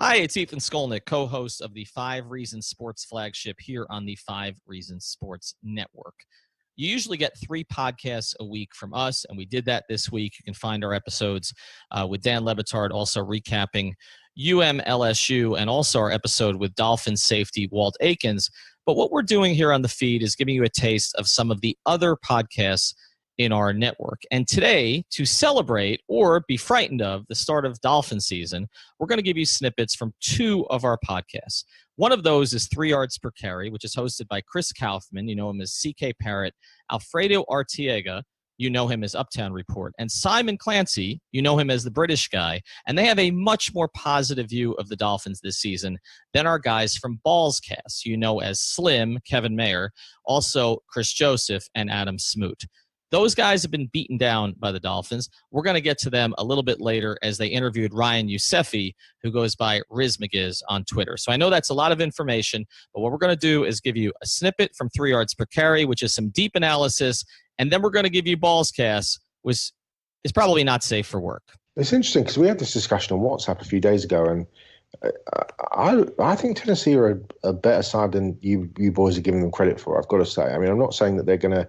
Hi, it's Ethan Skolnick, co-host of the 5 Reasons Sports flagship here on the 5 Reasons Sports Network. You usually get 3 podcasts a week from us, and we did that this week. You can find our episodes with Dan Lebitard also recapping UM-LSU, and also our episode with Dolphins safety Walt Aikens. But what we're doing here on the feed is giving you a taste of some of the other podcasts in our network. And today, to celebrate or be frightened of the start of Dolphin season, we're going to give you snippets from 2 of our podcasts. One of those is 3 Yards Per Carry, which is hosted by Chris Kaufman. You know him as CK Parrott. Alfredo Arteaga, you know him as Uptown Report. And Simon Clancy, you know him as the British guy. And they have a much more positive view of the Dolphins this season than our guys from Ballcast, you know as Slim, Kevin Mayer, also Chris Joseph, and Adam Smoot. Those guys have been beaten down by the Dolphins. We're going to get to them a little bit later as they interviewed Ryan Yousefi, who goes by Riz McGiz on Twitter. So I know that's a lot of information, but what we're going to do is give you a snippet from 3 Yards Per Carry, which is some deep analysis, and then we're going to give you Ballscast, which is probably not safe for work. It's interesting because we had this discussion on WhatsApp a few days ago, and I think Tennessee are a better side than you boys are giving them credit for, I've got to say. I mean, I'm not saying that they're going to...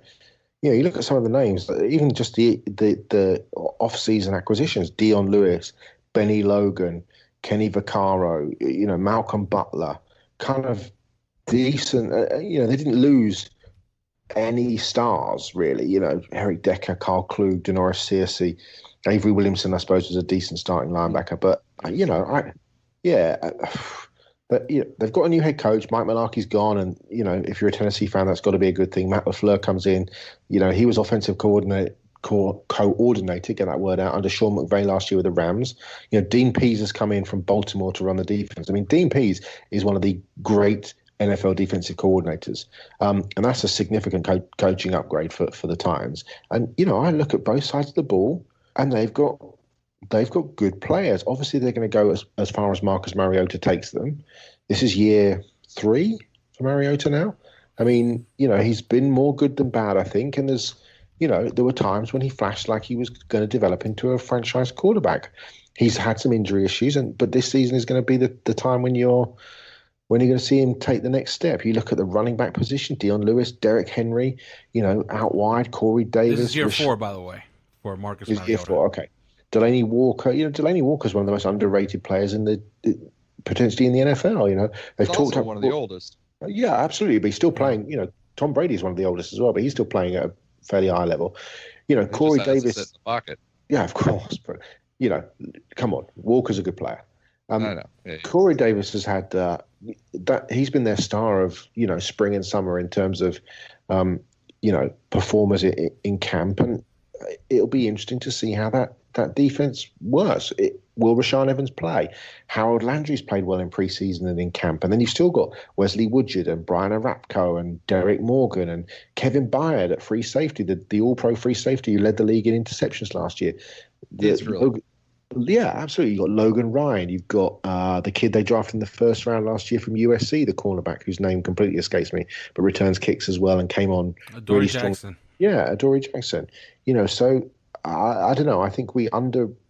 You know, you look at some of the names, even just the off-season acquisitions, Dion Lewis, Benny Logan, Kenny Vaccaro, you know, Malcolm Butler, kind of decent. You know, they didn't lose any stars, really. You know, Eric Decker, Carl Klug, Denoris Searcy, Avery Williamson, I suppose, was a decent starting linebacker. But, you know, But you know, they've got a new head coach. Mike Mularkey's gone, and you know, if you're a Tennessee fan, that's got to be a good thing. Matt LaFleur comes in. You know, he was offensive coordinator, get that word out, under Sean McVay last year with the Rams. You know, Dean Pease has come in from Baltimore to run the defense. I mean, Dean Pease is one of the great NFL defensive coordinators, and that's a significant coaching upgrade for the Titans. And you know, I look at both sides of the ball, and they've got good players. Obviously, they're going to go as far as Marcus Mariota takes them. This is year 3 for Mariota now. I mean, you know, he's been more good than bad, I think. And there were times when he flashed like he was going to develop into a franchise quarterback. He's had some injury issues, but this season is going to be the time when you're going to see him take the next step. You look at the running back position: Dion Lewis, Derrick Henry, you know, out wide, Corey Davis. This is year 4, by the way, for Marcus Mariota. Year 4, okay. Delaney Walker, Delaney Walker's one of the most underrated players potentially in the NFL. You know, they've He's talked also about one of the oldest. Yeah, absolutely. But he's still playing. You know, Tom Brady's one of the oldest as well, but he's still playing at a fairly high level. You know, Corey Davis. In the pocket. Yeah, of course. But you know, come on, Walker's a good player. I know. Yeah. Corey Davis has had that. He's been their star of spring and summer in terms of performers in camp, and it'll be interesting to see how that defense works. Will Rashaan Evans play? Harold Landry's played well in preseason and in camp. And then you've still got Wesley Woodyard and Brian Arapko and Derek Morgan and Kevin Byard at free safety, the all-pro free safety who led the league in interceptions last year. Yeah, absolutely. You've got Logan Ryan. You've got the kid they drafted in the first round last year from USC, the cornerback, whose name completely escapes me, but returns kicks as well and came on really strong. Jackson. Yeah, Adoree Jackson. So I don't know. I think we underrate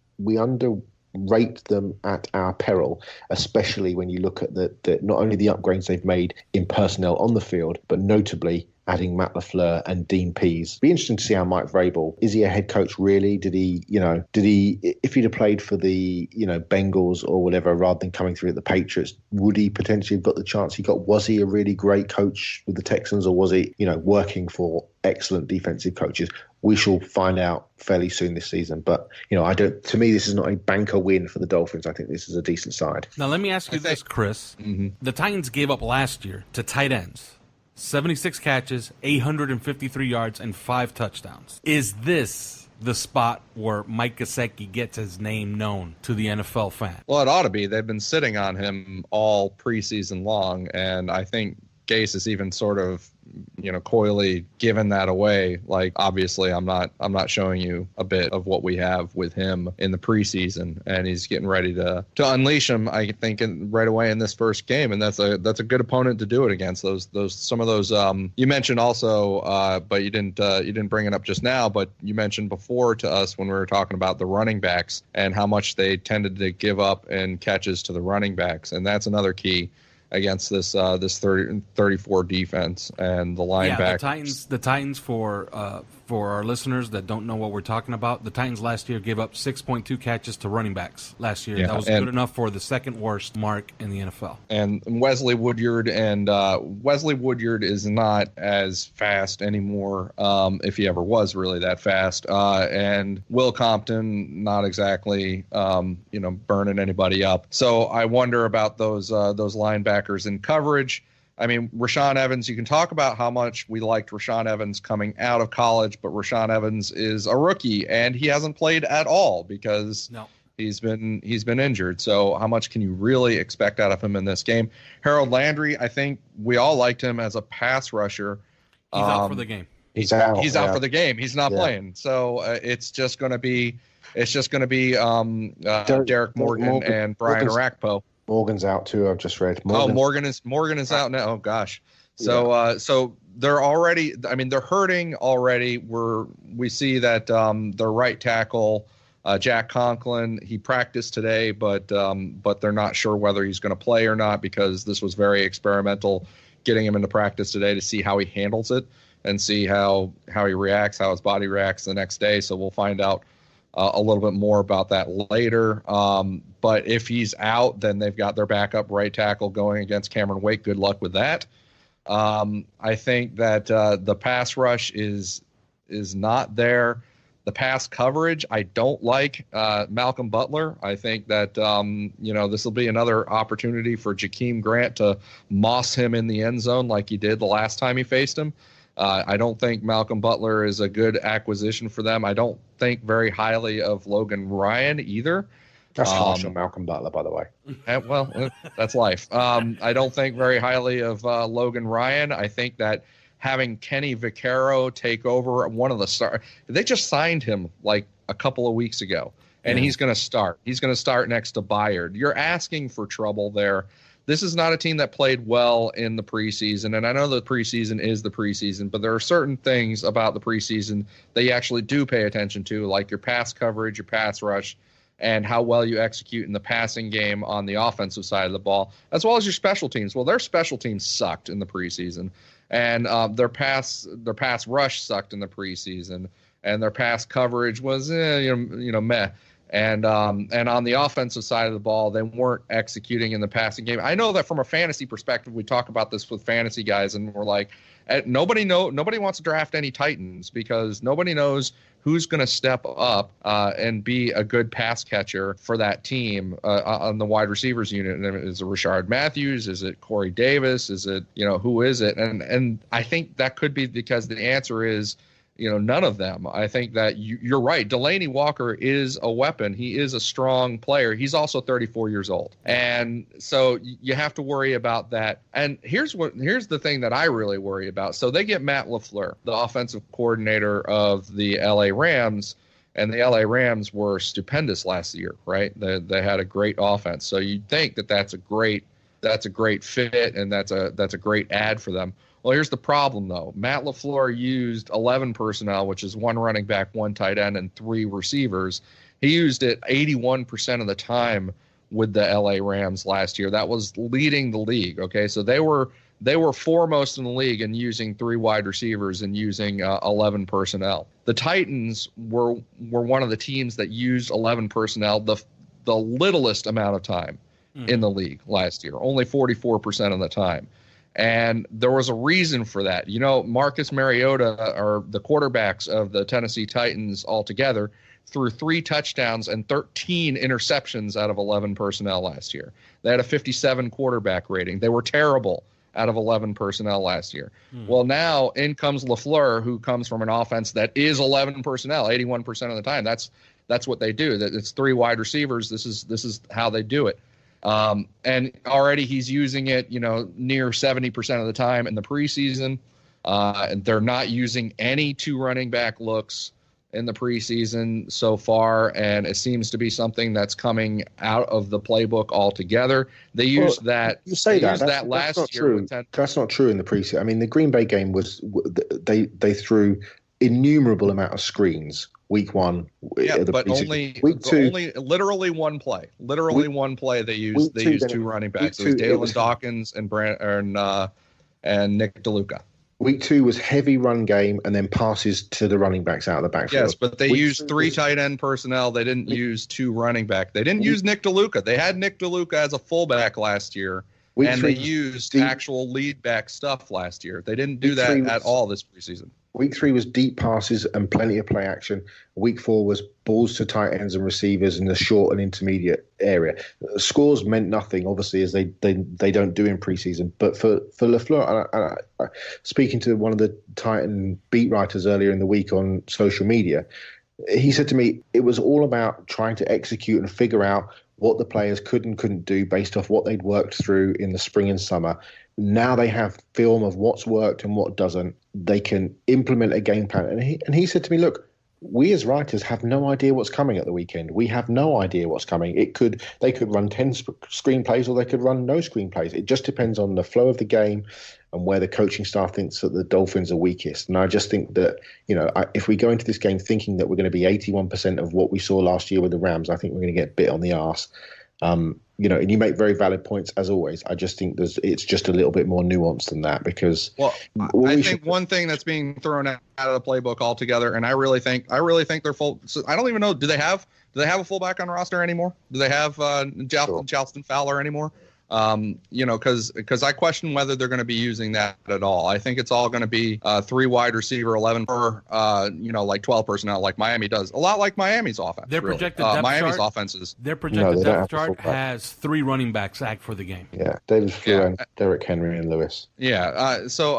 them at our peril, especially when you look at the not only the upgrades they've made in personnel on the field, but notably adding Matt LaFleur and Dean Pease. Be interesting to see how Mike Vrabel, is he a head coach really? Did he, if he'd have played for the, Bengals or whatever, rather than coming through at the Patriots, would he potentially have got the chance he got? Was he a really great coach with the Texans, or was he, working for excellent defensive coaches? We shall find out fairly soon this season. But, to me, this is not a banker win for the Dolphins. I think this is a decent side. Now, let me ask you this, Chris. Mm-hmm. The Titans gave up last year to tight ends 76 catches, 853 yards, and 5 touchdowns. Is this the spot where Mike Gesicki gets his name known to the NFL fan? Well, it ought to be. They've been sitting on him all preseason long, and I think Gase has even sort of coyly given that away. Like, obviously I'm not showing you a bit of what we have with him in the preseason, and he's getting ready to unleash him, I think, right away in this first game. And that's a good opponent to do it against. Some of those you mentioned also, but you didn't bring it up just now, but you mentioned before to us when we were talking about the running backs and how much they tended to give up in catches to the running backs. And that's another key against this 34 defense and the linebackers. Yeah, the Titans for our listeners that don't know what we're talking about, the Titans last year gave up 6.2 catches to running backs last year. Yeah, that was good enough for the second worst mark in the NFL. And Wesley Woodyard is not as fast anymore, if he ever was really that fast. And Will Compton, not exactly, burning anybody up. So I wonder about those linebackers in coverage. I mean, Rashaan Evans, you can talk about how much we liked Rashaan Evans coming out of college, but Rashaan Evans is a rookie and he hasn't played at all because he's been injured. So how much can you really expect out of him in this game? Harold Landry, I think we all liked him as a pass rusher. He's out for the game. He's out for the game. He's not playing. So it's just going to be Derek Morgan and Brian Arakpo. Morgan's out too. I've just read. Morgan is out now. Oh gosh. So so they're already. I mean, they're hurting already. We see that their right tackle, Jack Conklin, he practiced today, but they're not sure whether he's going to play or not because this was very experimental, getting him into practice today to see how he handles it and see how he reacts, how his body reacts the next day. So we'll find out a little bit more about that later. But if he's out, then they've got their backup right tackle going against Cameron Wake. Good luck with that. I think that the pass rush is not there. The pass coverage, I don't like Malcolm Butler. I think that, this will be another opportunity for Jakeem Grant to moss him in the end zone like he did the last time he faced him. I don't think Malcolm Butler is a good acquisition for them. I don't think very highly of Logan Ryan either. That's harsh on Malcolm Butler, by the way. Well, that's life. I don't think very highly of Logan Ryan. I think that having Kenny Vaccaro take over one of the stars, they just signed him like a couple of weeks ago, and he's going to start. He's going to start next to Byard. You're asking for trouble there. This is not a team that played well in the preseason, and I know the preseason is the preseason, but there are certain things about the preseason that you actually do pay attention to, like your pass coverage, your pass rush, and how well you execute in the passing game on the offensive side of the ball, as well as your special teams. Well, their special teams sucked in the preseason, and their pass rush sucked in the preseason, and their pass coverage was meh. And on the offensive side of the ball, they weren't executing in the passing game. I know that from a fantasy perspective, we talk about this with fantasy guys, and we're like, nobody wants to draft any Titans because nobody knows who's going to step up and be a good pass catcher for that team on the wide receivers unit. And is it Rashard Matthews? Is it Corey Davis? Is it, who is it? And I think that could be because the answer is, none of them. I think that you're right. Delaney Walker is a weapon. He is a strong player. He's also 34 years old. And so you have to worry about that. And here's the thing that I really worry about. So they get Matt LaFleur, the offensive coordinator of the LA Rams, and the LA Rams were stupendous last year, right? They had a great offense. So you'd think that that's a great fit and that's a great ad for them. Well, here's the problem, though. Matt LaFleur used 11 personnel, which is one running back, one tight end, and 3 receivers. He used it 81% of the time with the LA Rams last year. That was leading the league, okay? So they were foremost in the league in using 3 wide receivers and using 11 personnel. The Titans were one of the teams that used 11 personnel the littlest amount of time in the league last year, only 44% of the time. And there was a reason for that. Marcus Mariota, or the quarterbacks of the Tennessee Titans altogether, threw 3 touchdowns and 13 interceptions out of 11 personnel last year. They had a 57 quarterback rating. They were terrible out of 11 personnel last year. Well, now in comes LaFleur, who comes from an offense that is 11 personnel, 81% of the time. That's what they do. It's 3 wide receivers. This is how they do it. And already he's using it, near 70% of the time in the preseason. And they're not using any 2 running back looks in the preseason so far, and it seems to be something that's coming out of the playbook altogether. They used that. You say that that's last not year. True. That's not true in the preseason. I mean, the Green Bay game was they threw innumerable amount of screens. Week 1, yeah, but only week 2, literally one play. One play they used. They used 2 running backs. It was Dalen Dawkins and Nick DeLuca. Week 2 was heavy run game and then passes to the running backs out of the backfield. Yes, but they used 3 tight end personnel. They didn't use 2 running back. They didn't use Nick DeLuca. They had Nick DeLuca as a fullback last year, and they used actual lead back stuff last year. They didn't do that at all this preseason. Week 3 was deep passes and plenty of play action. Week 4 was balls to tight ends and receivers in the short and intermediate area. Scores meant nothing, obviously, as they don't do in preseason. But for LaFleur, speaking to one of the Titan beat writers earlier in the week on social media, he said to me it was all about trying to execute and figure out what the players could and couldn't do based off what they'd worked through in the spring and summer. Now they have film of what's worked and what doesn't. They can implement a game plan. And he said to me, look, we as writers have no idea what's coming at the weekend. We have no idea what's coming. They could run 10 screenplays or they could run no screenplays. It just depends on the flow of the game and where the coaching staff thinks that the Dolphins are weakest. And I just think that, if we go into this game thinking that we're going to be 81% of what we saw last year with the Rams, I think we're going to get bit on the arse. And you make very valid points as always. I just think it's just a little bit more nuanced than that because. Well, I think one thing that's being thrown out of the playbook altogether, and I really think they're full. So I don't even know. Do they have a fullback on roster anymore? Do they have Charleston Fowler anymore? Because I question whether they're going to be using that at all. I think it's all going to be 3 wide receiver, 11 or like 12 personnel, like Miami does. A lot like Miami's offense. Their projected depth Miami's chart, offenses. Their projected depth chart has 3 running backs act for the game. Yeah, David Fleur, Derrick Henry, and Lewis. Yeah, so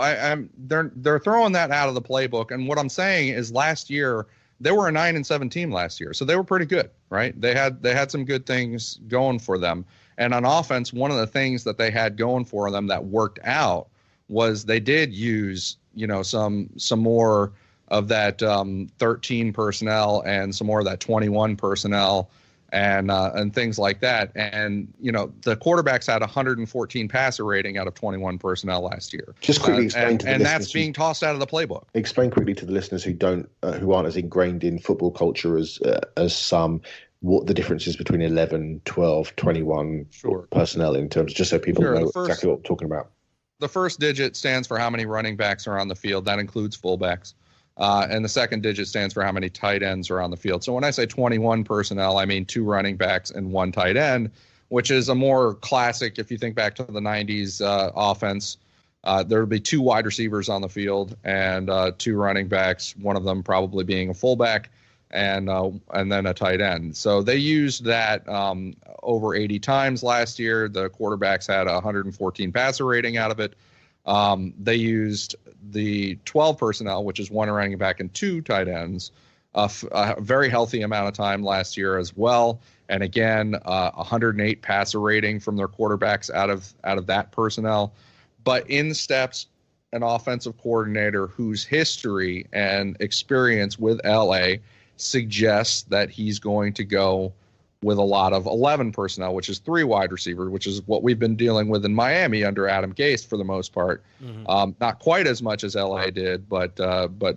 they're throwing that out of the playbook, and what I'm saying is last year they were a 9-7 team last year, so they were pretty good, right? They had some good things going for them. And on offense, one of the things that they had going for them that worked out was they did use, some more of that 13 personnel and some more of that 21 personnel and things like that. And, the quarterbacks had 114 passer rating out of 21 personnel last year. Just quickly explain to the listeners. And that's being tossed out of the playbook. Explain quickly to the listeners who aren't as ingrained in football culture as some, what the difference is between 11, 12, 21 personnel in terms, just so people know exactly what we're talking about. The first digit stands for how many running backs are on the field. That includes fullbacks. And the second digit stands for how many tight ends are on the field. So when I say 21 personnel, I mean 2 running backs and 1 tight end, which is a more classic, if you think back to the 90s offense, there would be 2 wide receivers on the field and 2 running backs, one of them probably being a fullback, and then a tight end. So they used that over 80 times last year. The quarterbacks had 114 passer rating out of it. They used the 12 personnel, which is 1 running back and 2 tight ends, a very healthy amount of time last year as well. And again, 108 passer rating from their quarterbacks out of that personnel. But in steps an offensive coordinator whose history and experience with LA suggests that he's going to go with a lot of 11 personnel, which is 3 wide receivers, which is what we've been dealing with in Miami under Adam Gase for the most part. Mm-hmm. Not quite as much as LA did, but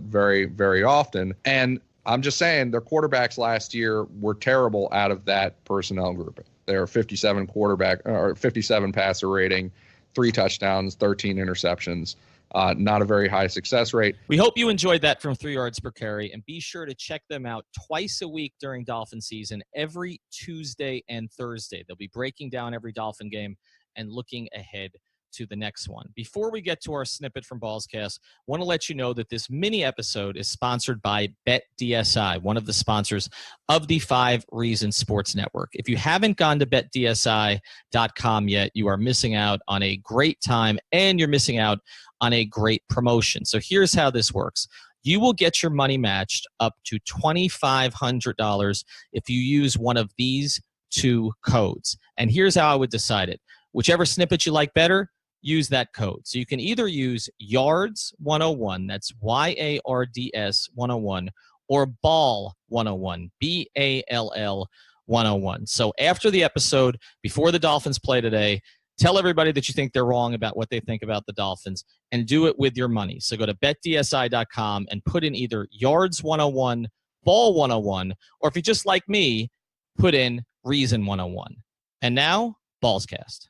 very, very often. And I'm just saying their quarterbacks last year were terrible out of that personnel grouping. They're 57 passer rating, 3 touchdowns, 13 interceptions. Not a very high success rate. We hope you enjoyed that from 3 yards per carry, and be sure to check them out twice a week during Dolphin season, every Tuesday and Thursday. They'll be breaking down every Dolphin game and looking ahead to the next one. Before we get to our snippet from Ballcast, I want to let you know that this mini episode is sponsored by BetDSI, one of the sponsors of the 5 Reasons Sports Network. If you haven't gone to betdsi.com yet, you are missing out on a great time, and you're missing out on a great promotion. So here's how this works. You will get your money matched up to $2,500 if you use one of these 2 codes. And here's how I would decide it. Whichever snippet you like better, use that code. So you can either use YARDS 101, that's YARDS 101, or BALL 101, BALL 101. So after the episode, before the Dolphins play today, tell everybody that you think they're wrong about what they think about the Dolphins, and do it with your money. So go to betdsi.com and put in either YARDS 101, BALL 101, or if you just like me, put in Reason 101. And now, Ballcast.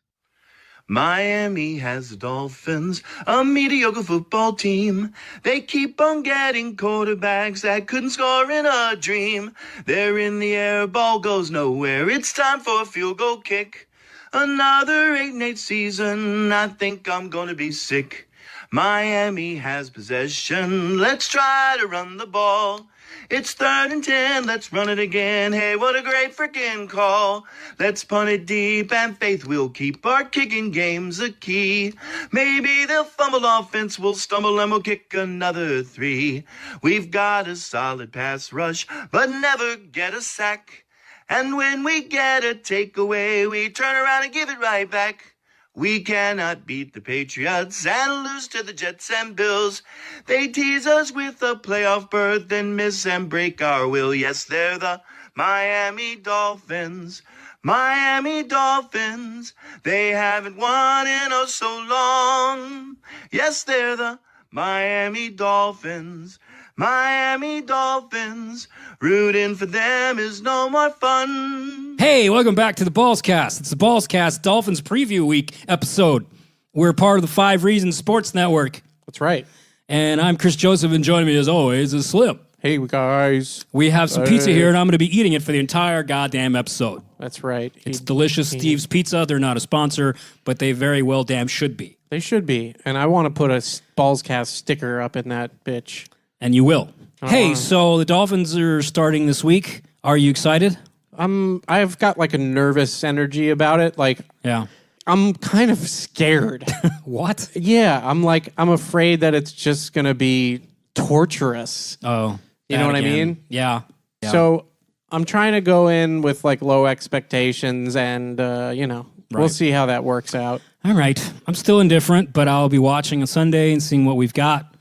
Miami has the Dolphins, a mediocre football team. They keep on getting quarterbacks that couldn't score in a dream. They're in the air, ball goes nowhere. It's time for a field goal kick. Another 8-8 season, I think I'm gonna be sick. Miami has possession, let's try to run the ball. It's 3rd and 10, let's run it again. Hey, what a great freaking call. Let's punt it deep and faith will keep. Our kicking game's a key. Maybe they'll fumble offense, we'll stumble and we'll kick another 3. We've got a solid pass rush, but never get a sack. And when we get a takeaway, we turn around and give it right back. We cannot beat the Patriots and lose to the Jets and Bills. They tease us with a playoff berth, then miss and break our will. Yes, they're the Miami Dolphins. Miami Dolphins. They haven't won in oh so long. Yes, they're the Miami Dolphins. Miami Dolphins. Rooting for them is no more fun. Hey, welcome back to the Ballcast. It's the Ballcast Dolphins Preview Week episode. We're part of the 5 Reasons Sports Network. That's right. And I'm Chris Joseph, and joining me as always is Slim. Hey, guys. We have some pizza here, and I'm going to be eating it for the entire goddamn episode. That's right. It's delicious Steve's Pizza. They're not a sponsor, but they very well damn should be. They should be. And I want to put a Ballscast sticker up in that bitch. And you will. Hey, so the Dolphins are starting this week. Are you excited? I've got like a nervous energy about it. Like, Yeah. I'm kind of scared. What? Yeah, I'm afraid that it's just going to be torturous. Oh. You know what I mean? Yeah. So I'm trying to go in with like low expectations and, we'll see how that works out. All right. I'm still indifferent, but I'll be watching on Sunday and seeing what we've got,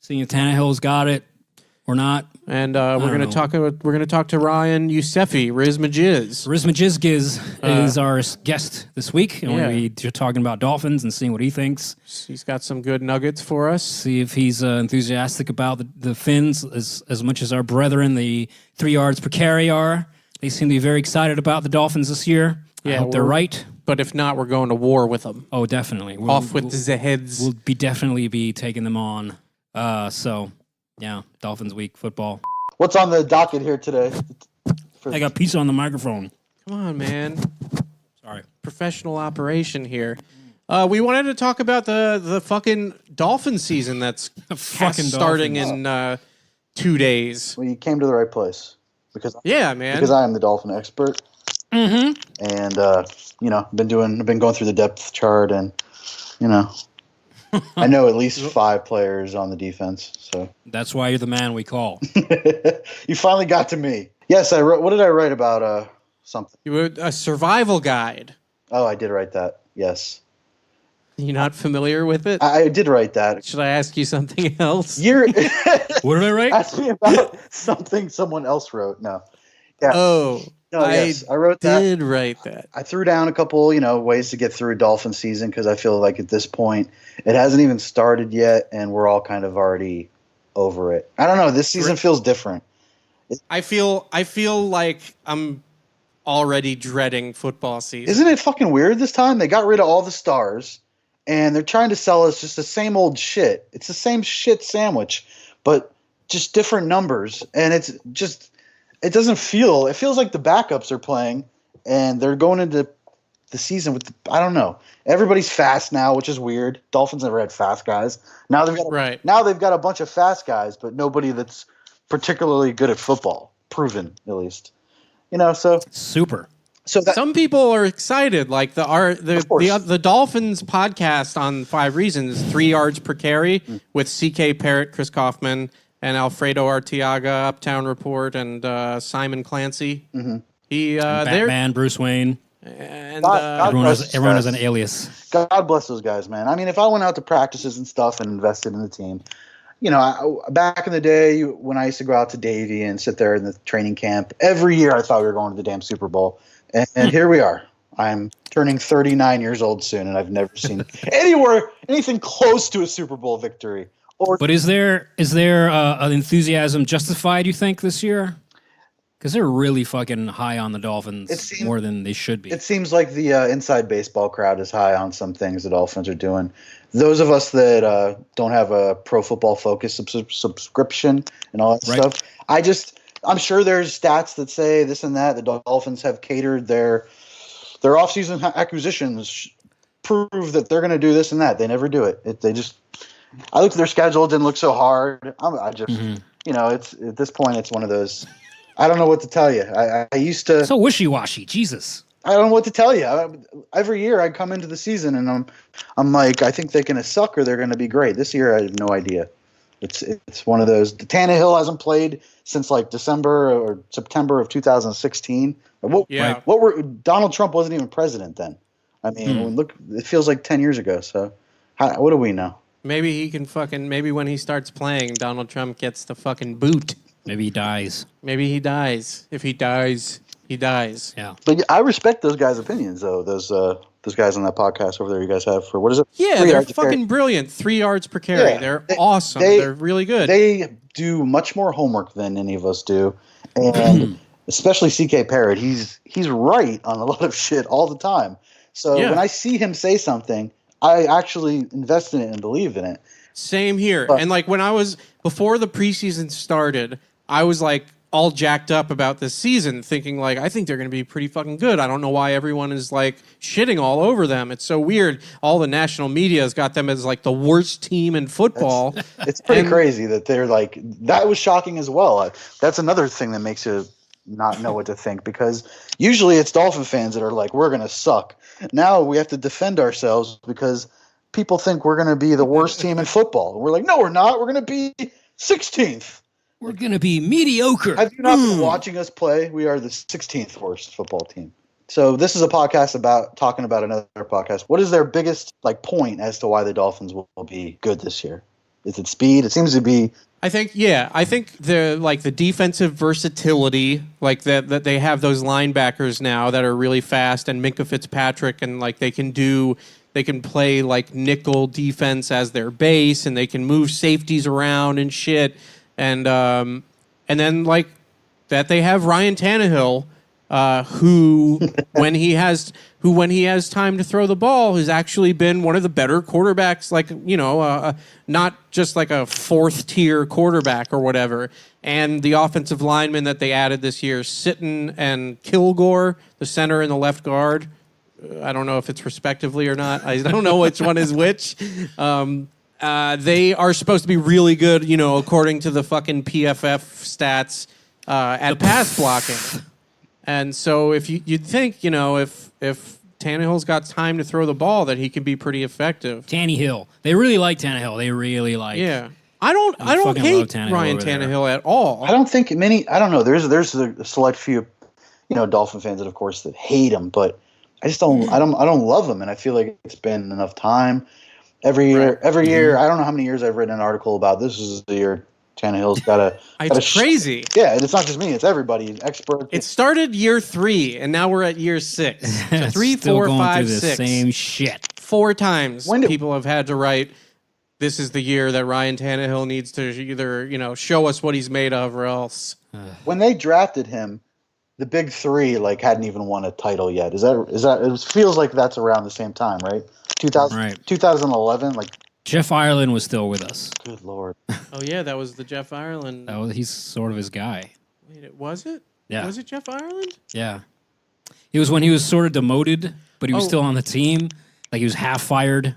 seeing if Tannehill's got it or not. And we're gonna talk to Ryan Yousefi, Riz Majiz. Riz Majizgiz is our guest this week, and we're going to be talking about Dolphins and seeing what he thinks. He's got some good nuggets for us. See if he's enthusiastic about the Finns as much as our brethren, the 3 yards per carry are. They seem to be very excited about the Dolphins this year. I hope they're right. But if not, we're going to war with them. Oh, definitely. Off with the heads. We'll definitely be taking them on. Yeah, Dolphins week football. What's on the docket here today? I got pizza on the microphone. Come on, man. Sorry. Professional operation here. We wanted to talk about the fucking Dolphin season that's starting in 2 days. Well, you came to the right place because man. Because I am the Dolphin expert. Mm-hmm. And I've been going through the depth chart, and I know at least 5 players on the defense. So that's why you're the man we call. You finally got to me. Yes, I wrote. What did I write about? Something. You wrote a survival guide. Oh, I did write that. Yes. You're not familiar with it? I did write that. Should I ask you something else? What did I write? Ask me about something someone else wrote. No. Yeah. Oh. No, yes, I wrote that. I did write that. I threw down a couple, ways to get through a Dolphin season because I feel like at this point it hasn't even started yet, and we're all kind of already over it. I don't know. This season feels different. I feel like I'm already dreading football season. Isn't it fucking weird this time? They got rid of all the stars, and they're trying to sell us just the same old shit. It's the same shit sandwich, but just different numbers, and it's just. It feels like the backups are playing, and they're going into the season with I don't know. Everybody's fast now, which is weird. Dolphins never had fast guys. Now they've got a bunch of fast guys, but nobody that's particularly good at football, proven at least. So super. So some people are excited, like the Dolphins podcast on 5 Reasons, 3 yards per carry with CK Parrott, Chris Kaufman, and Alfredo Arteaga, Uptown Report, and Simon Clancy. Mm-hmm. Batman, Bruce Wayne. And everyone has an alias. God bless those guys, man. I mean, if I went out to practices and stuff and invested in the team, back in the day when I used to go out to Davie and sit there in the training camp, every year I thought we were going to the damn Super Bowl. And here we are. I'm turning 39 years old soon, and I've never seen anything close to a Super Bowl victory. But is there an enthusiasm justified, you think, this year? Because they're really fucking high on the Dolphins more than they should be. It seems like the inside baseball crowd is high on some things the Dolphins are doing. Those of us that don't have a Pro Football Focus subscription and all that stuff, I'm sure there's stats that say this and that. The Dolphins have catered their offseason acquisitions, prove that they're going to do this and that. They never do it. I looked at their schedule; it didn't look so hard. It's at this point, it's one of those. I don't know what to tell you. I used to so wishy-washy. Jesus, I don't know what to tell you. Every year I come into the season and I'm like, I think they're going to suck or they're going to be great. This year I have no idea. It's one of those. Tannehill hasn't played since like December or September of 2016. Donald Trump wasn't even president then. I mean, look, it feels like 10 years ago. So what do we know? Maybe he can maybe when he starts playing, Donald Trump gets the fucking boot. Maybe he dies. Maybe he dies. If he dies, he dies. Yeah. But I respect those guys' opinions, though. Those guys on that podcast over there you guys have for, what is it? Yeah, they're fucking brilliant. 3 yards per carry. Yeah, they're awesome. They're really good. They do much more homework than any of us do. And especially CK Parrott, he's right on a lot of shit all the time. So when I see him say something, I actually invest in it and believe in it. Same here. And like before the preseason started, I was like all jacked up about this season, thinking like, I think they're going to be pretty fucking good. I don't know why everyone is like shitting all over them. It's so weird. All the national media has got them as like the worst team in football. It's pretty crazy that they're like, that was shocking as well. That's another thing that makes you not know what to think, because usually it's Dolphin fans that are like, we're going to suck. Now we have to defend ourselves because people think we're going to be the worst team in football. We're like, no, we're not. We're going to be 16th. We're going to be mediocre. Have you not been watching us play? We are the 16th worst football team. So this is a podcast about talking about another podcast. What is their biggest point as to why the Dolphins will be good this year? Is it speed? It seems to be. I think the defensive versatility, like that they have those linebackers now that are really fast, and Minkah Fitzpatrick, and like they can play like nickel defense as their base, and they can move safeties around and shit. And then like that they have Ryan Tannehill, who when he has time to throw the ball has actually been one of the better quarterbacks, not just like a 4th tier quarterback or whatever. And the offensive linemen that they added this year, Sitton and Kilgore, the center and the left guard. I don't know if it's respectively or not. I don't know which one is which. They are supposed to be really good, according to the fucking PFF stats at pass blocking. And so if you'd think, if Tannehill's got time to throw the ball, that he can be pretty effective. Tannehill. They really like Tannehill. They really like. Yeah. I don't hate Ryan Tannehill at all. I don't think many. I don't know. There's a select few, Dolphin fans that, of course, that hate him, but I just don't. I don't love him, and I feel like it's been enough time. Every year, I don't know how many years I've written an article about this is the year Tannehill's got a. It's crazy. Yeah, and it's not just me; it's everybody. Experts. It started year 3, and now we're at year 6. So 3, Still 4, going 5, through the 6. same shit. 4 times people have had to write. This is the year that Ryan Tannehill needs to either show us what he's made of, or else. When they drafted him, the big 3 hadn't even won a title yet. Is that? It feels like that's around the same time, right? 2011, Jeff Ireland was still with us. Good Lord. Oh yeah, that was the Jeff Ireland. He's sort of his guy. Wait, was it? Yeah. Was it Jeff Ireland? Yeah. It was when he was sort of demoted, but he was still on the team. Like he was half fired.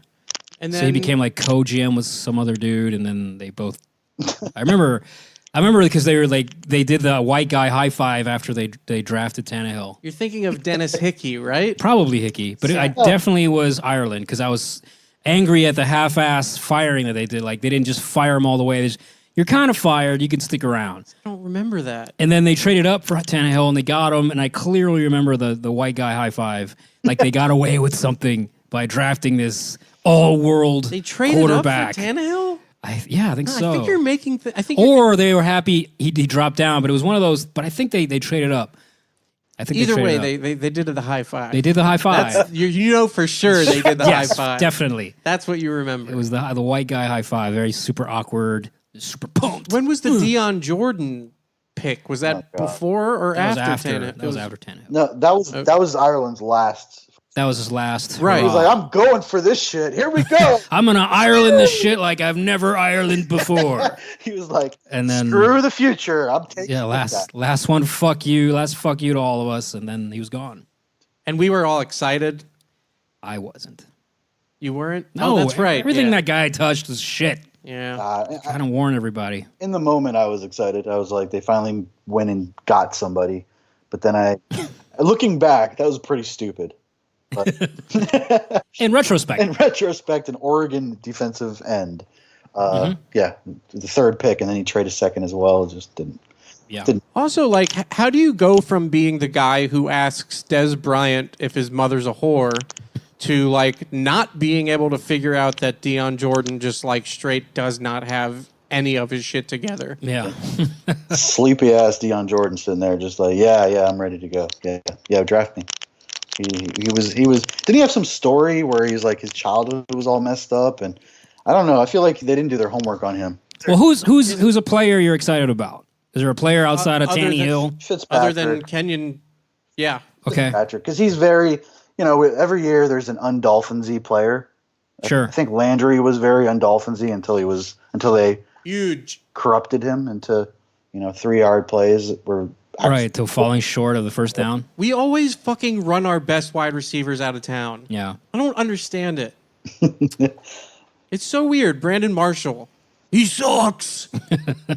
And then, so he became like co-GM with some other dude, and then they both. I remember because they did the white guy high five after they drafted Tannehill. You're thinking of Dennis Hickey, right? Probably Hickey, but I definitely was Ireland because I was angry at the half-ass firing that they did. Like they didn't just fire him all the way. You're kind of fired. You can stick around. I don't remember that. And then they traded up for Tannehill, and they got him. And I clearly remember the white guy high five. Like they got away with something by drafting this all-world They traded quarterback. up for Tannehill? I think so. I think you're making. Or they were happy he dropped down, but it was one of those. But I think they traded up. I think either way, they they did the high five. did the high five. You know for sure they did the Yes, high five. definitely. That's what you remember. It was the white guy high five. Very super awkward, super pumped. When was the Deion Jordan pick? Was that before or That after was Tannehill? That was after Tannehill. No, that was Ireland's last. That was his last. Right. He was like, I'm going for this shit. Here we go. I'm gonna Ireland this shit like I've never Ireland before. He was like, And then screw the future. I'm taking last one. Fuck you. Last fuck you to all of us. And then he was gone. And we were all excited. I wasn't. You weren't? No, that's right. Everything that guy touched was shit. Yeah. Kind of warn everybody. In the moment, I was excited. I was like, they finally went and got somebody. But then looking back, that was pretty stupid. But in retrospect, an Oregon defensive end. Yeah, the third pick, and then he traded second as well. It just didn't. Yeah. Also, like, how do you go from being the guy who asks Des Bryant if his mother's a whore to, like, not being able to figure out that Deion Jordan just, like, straight does not have any of his shit together? Yeah. Sleepy ass Deion Jordan sitting there, just like, yeah, I'm ready to go. Yeah, draft me. He was. Didn't he have some story where he's like his childhood was all messed up, and I don't know. I feel like they didn't do their homework on him. Well, who's a player you're excited about? Is there a player outside of Tannehill? Fitzpatrick. Other than Kenyon, yeah. Okay. Fitzpatrick, because he's very. Every year there's an undolphinsy player. Sure. I think Landry was very undolphinsy until they huge corrupted him into 3-yard plays that were. Right, till falling short of the first down. We always fucking run our best wide receivers out of town. Yeah. I don't understand it. It's so weird. Brandon Marshall, he sucks.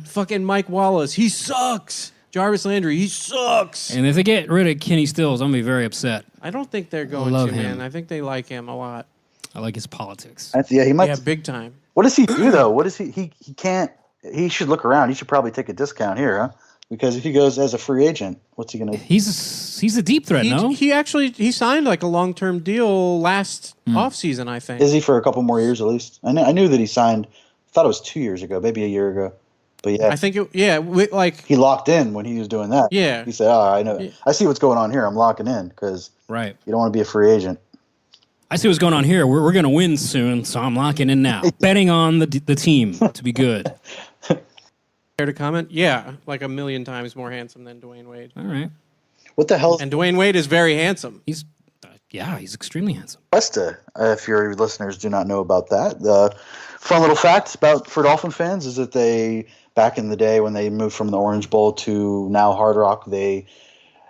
Fucking Mike Wallace, he sucks. Jarvis Landry, he sucks. And if they get rid of Kenny Stills, I'm going to be very upset. I don't think they're going love to, him. man. I think they like him a lot. I like his politics. He might. Yeah, big time. What does he do, though? What is he can't. He should look around. He should probably take a discount here, huh? Because if he goes as a free agent, what's he going to do? He's a deep threat, no? He signed like a long-term deal last offseason, I think. Is he for a couple more years at least? I knew that he signed, I thought it was 2 years ago, maybe a year ago. But yeah. I think he locked in when he was doing that. Yeah. He said, I know. Yeah. I see what's going on here. I'm locking in because you don't want to be a free agent. I see what's going on here. We're going to win soon, so I'm locking in now. Betting on the team to be good. To comment? Yeah, like 1,000,000 times more handsome than Dwayne Wade. All right. What the hell? And Dwayne Wade is very handsome. He's extremely handsome. Cuesta, if your listeners do not know about that, the fun little fact for Dolphin fans is that they, back in the day when they moved from the Orange Bowl to now Hard Rock, they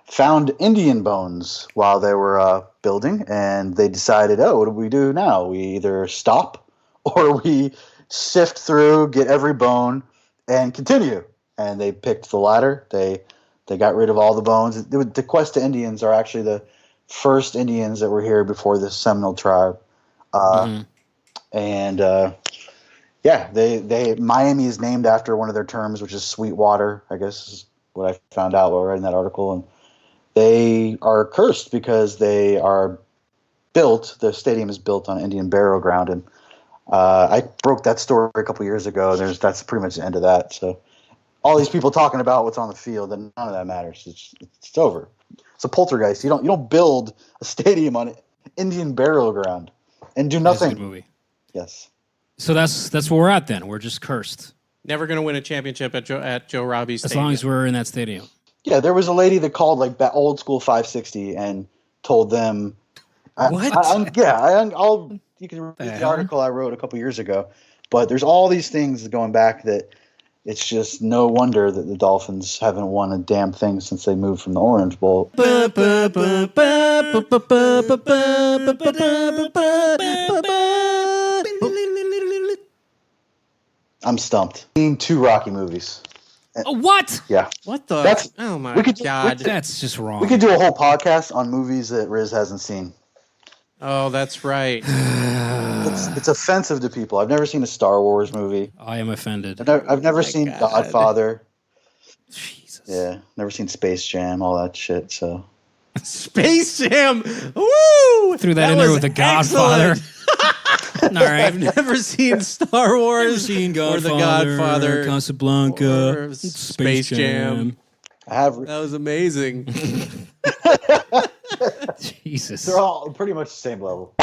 found Indian bones while they were building, and they decided, what do we do now? We either stop or we sift through, get every bone, and continue. And they picked the latter. They got rid of all the bones. The Cuesta Indians are actually the first Indians that were here before the Seminole tribe. And Miami is named after one of their terms, which is Sweetwater, I guess is what I found out while writing that article. And they are cursed because they are the stadium is built on Indian burial ground. And I broke that story a couple years ago. That's pretty much the end of that. So all these people talking about what's on the field, and none of that matters. It's over. It's a poltergeist. You don't build a stadium on Indian burial ground and do nothing. That's a good movie. Yes. So that's where we're at then. We're just cursed. Never going to win a championship at Joe Robbie's as stadium. long as we're in that stadium. Yeah, there was a lady that called like old school 560 and told them. What? You can read the article I wrote a couple years ago, but there's all these things going back that it's just no wonder that the Dolphins haven't won a damn thing since they moved from the Orange Bowl. I'm stumped. Seen 2 Rocky movies. What? Yeah. What the? Oh my God. That's just wrong. We could do a whole podcast on movies that Riz hasn't seen. Oh, that's right. It's offensive to people. I've never seen a Star Wars movie. I am offended. I've never seen God. Godfather. Jesus. Yeah, never seen Space Jam, all that shit. So Space Jam. Woo! Threw that in there with The Godfather. All right. I've never seen Star Wars seen or The Godfather, Casablanca, or Space Jam. I have. That was amazing. Jesus. They're all pretty much the same level.